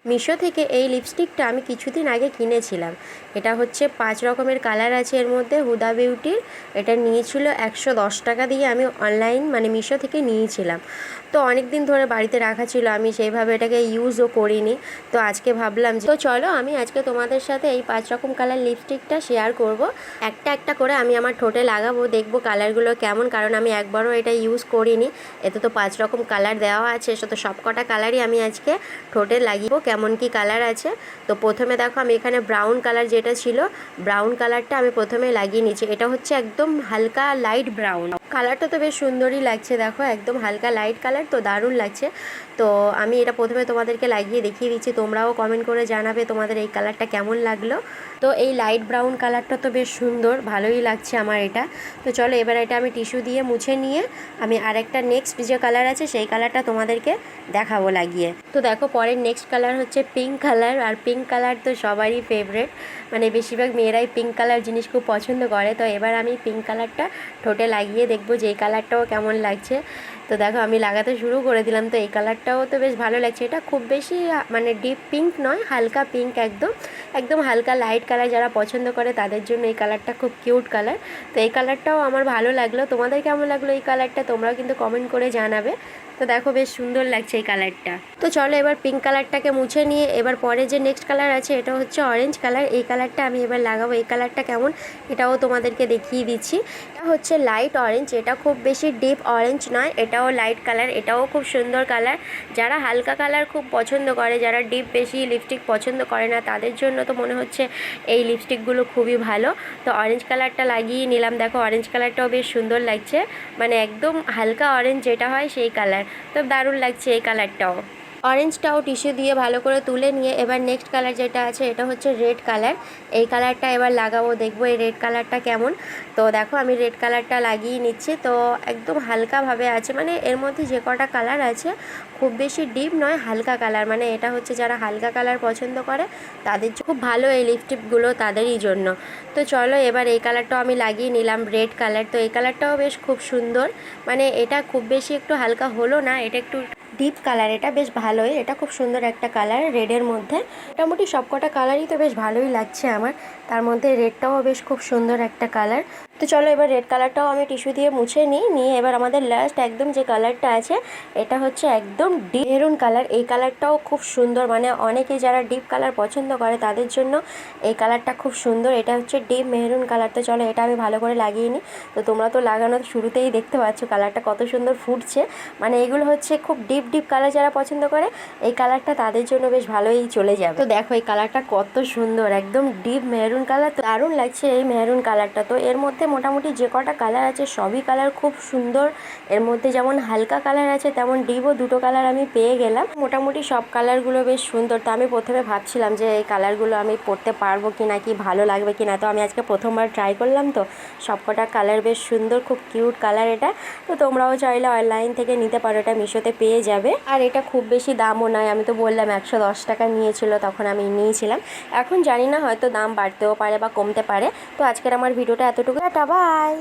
মিশো থেকে এই লিপস্টিকটা আমি কিছুদিন আগে কিনেছিলাম। এটা হচ্ছে 5 রকমের কালার আছে এর মধ্যে। হুদা বিউটির এটা নিয়েছিল 110 টাকা দিয়ে। আমি অনলাইন মানে মিশো থেকে নিয়েছিলাম। তো অনেক দিন ধরে বাড়িতে রাখা ছিল, আমি সেইভাবে এটাকে ইউজও করিনি। তো আজকে ভাবলাম যে তো চলো আমি আজকে তোমাদের সাথে এই 5 রকম কালার লিপস্টিকটা শেয়ার করব। একটা একটা করে আমি আমার ঠোঁটে লাগাবো, দেখবো কালারগুলো কেমন, কারণ আমি একবারও এটা ইউজ করিনি। এতে তো 5 রকম কালার দেওয়া আছে, তো সব কটা কালারই আমি আজকে ঠোঁটে লাগিয়ে কেমন কি কালার আছে। তো প্রথমে দেখো আমি এখানে ব্রাউন কালার যেটা ছিল, ব্রাউন কালারটা আমি প্রথমে লাগিয়ে নিচ্ছি। এটা হচ্ছে একদম হালকা লাইট ব্রাউন কালারটা, তো বেশ সুন্দরই লাগছে। দেখো একদম হালকা লাইট কালার, তো দারুণ লাগছে। তো আমি এটা প্রথমে তোমাদেরকে লাগিয়ে দেখিয়ে দিচ্ছি, তোমরাও কমেন্ট করে জানাবে তোমাদের এই কালারটা কেমন লাগলো। তো এই লাইট ব্রাউন কালারটা তো বেশ সুন্দর, ভালোই লাগছে আমার এটা। তো চলো এবার এটা আমি টিস্যু দিয়ে মুছে নিয়ে আমি আরেকটা নেক্সট যে কালার আছে সেই কালারটা তোমাদেরকে দেখাবো লাগিয়ে। তো দেখো পরের নেক্সট কালার হচ্ছে পিঙ্ক কালার। আর পিঙ্ক কালার তো সবারই ফেভারেট, মানে বেশিরভাগ মেয়েরাই পিঙ্ক কালার জিনিস খুব পছন্দ করে। তো এবার আমি পিঙ্ক কালারটা ঠোঁটে লাগিয়ে দেখবো যে এই কালারটাও কেমন লাগছে। তো দেখো আমি লাগাতে শুরু করে দিলাম। তো এই কালারটাও তো বেশ ভালো লাগছে। এটা খুব বেশি মানে ডিপ পিঙ্ক নয়, হালকা পিঙ্ক, একদম একদম হালকা লাইট কালার যারা পছন্দ করে তাদের জন্য এই কালারটা খুব কিউট কালার। তো এই কালারটাও আমার ভালো লাগলো। তোমাদের কেমন লাগলো এই কালারটা তোমরাও কিন্তু কমেন্ট করে জানাবে। তো দেখো বেশ সুন্দর লাগছে এই কালারটা। তো চলো এবার পিঙ্ক কালারটাকে মুছে নিয়ে এবার পরে যে নেক্সট কালার আছে এটা হচ্ছে অরেঞ্জ কালার। এই কালারটা আমি এবার লাগাবো। এই কালারটা কেমন এটাও তোমাদেরকে দেখিয়ে দিচ্ছি। এটা হচ্ছে লাইট অরেঞ্জ, এটা খুব বেশি ডিপ অরেঞ্জ নয়, এটাও লাইট কালার, এটাও খুব সুন্দর কালার। যারা হালকা কালার খুব পছন্দ করে, যারা ডিপ বেশি লিপস্টিক পছন্দ করে না, তাদের জন্য তো মনে হচ্ছে এই লিপস্টিকগুলো খুবই ভালো। তো অরেঞ্জ কালারটা লাগিয়ে নিলাম। দেখো অরেঞ্জ কালারটাও বেশ সুন্দর লাগছে, মানে একদম হালকা অরেঞ্জ যেটা হয় সেই কালার। তো দারুণ লাগছে এই কালারটাও। অরেঞ্জটাও টিস্যু দিয়ে ভালো করে তুলে নিয়ে এবার নেক্সট কালার যেটা আছে এটা হচ্ছে রেড কালার। এই কালারটা এবার লাগাবো, দেখবো এই রেড কালারটা কেমন। তো দেখো আমি রেড কালারটা লাগিয়ে নিচ্ছি। তো একদম হালকাভাবে আছে, মানে এর মধ্যে যে কটা কালার আছে খুব বেশি ডিপ নয়, হালকা কালার। মানে এটা হচ্ছে যারা হালকা কালার পছন্দ করে তাদের খুব ভালো এই লিপস্টিকগুলো, তাদেরই জন্য। তো চলো এবার এই কালারটাও আমি লাগিয়ে নিলাম, রেড কালার। তো এই কালারটাও বেশ খুব সুন্দর, মানে এটা খুব বেশি একটু হালকা হলো না, এটা একটু ডিপ কালার, এটা বেশ ভালোই, এটা খুব সুন্দর একটা কালার রেডের মধ্যে। মোটামুটি সবকটা কালারই তো বেশ ভালোই লাগছে আমার, তার মধ্যে রেডটাও বেশ খুব সুন্দর একটা কালার। তো চলো এবার রেড কালারটাও আমি টিস্যু দিয়ে মুছে নিয়ে এবার আমাদের লাস্ট একদম যে কালারটা আছে এটা হচ্ছে একদম ডিপ মেরুন কালার। এই কালারটাও খুব সুন্দর, মানে অনেকে যারা ডিপ কালার পছন্দ করে তাদের জন্য এই কালারটা খুব সুন্দর। এটা হচ্ছে ডিপ মেরুন কালার। তো চলো এটা আমি ভালো করে লাগিয়ে নিই। তো তোমরা তো লাগানোর শুরুতেই দেখতে পাচ্ছ কালারটা কত সুন্দর ফুটছে, মানে এগুলো হচ্ছে খুব ডিপ ডিপ কালার যারা পছন্দ করে এই কালারটা তাদের জন্য বেশ ভালোই চলে যাবে। তো দেখো এই কালারটা কত সুন্দর, একদম ডিপ মেরুন কালার, দারুণ লাগছে এই মেরুন কালারটা। তো এর মধ্যে মোটামুটি যে কটা কালার আছে সবই কালার খুব সুন্দর। এর মধ্যে যেমন হালকা কালার আছে তেমন ডিপও দুটো কালার আমি পেয়ে গেলাম। মোটামুটি সব কালারগুলো বেশ সুন্দর। তো আমি প্রথমে ভাবছিলাম যে এই কালারগুলো আমি পরতে পারবো কি না, কি ভালো লাগবে কি না। তো আমি আজকে প্রথমবার ট্রাই করলাম, তো সব কটা কালার বেশ সুন্দর, খুব কিউট কালার এটা। তো তোমরাও চাইলে অনলাইন থেকে নিতে পারো, এটা মিশোতে পেয়ে যাবে। আর এটা খুব বেশি দামও নয়, আমি তো বললাম 110 টাকা নিয়েছিল, তখন আমি নিয়েছিলাম। এখন জানি না হয়তো দাম বাড়তেও পারে বা কমতে পারে। তো আজকের আমার ভিডিওটা এতটুকু, টাটা বাই।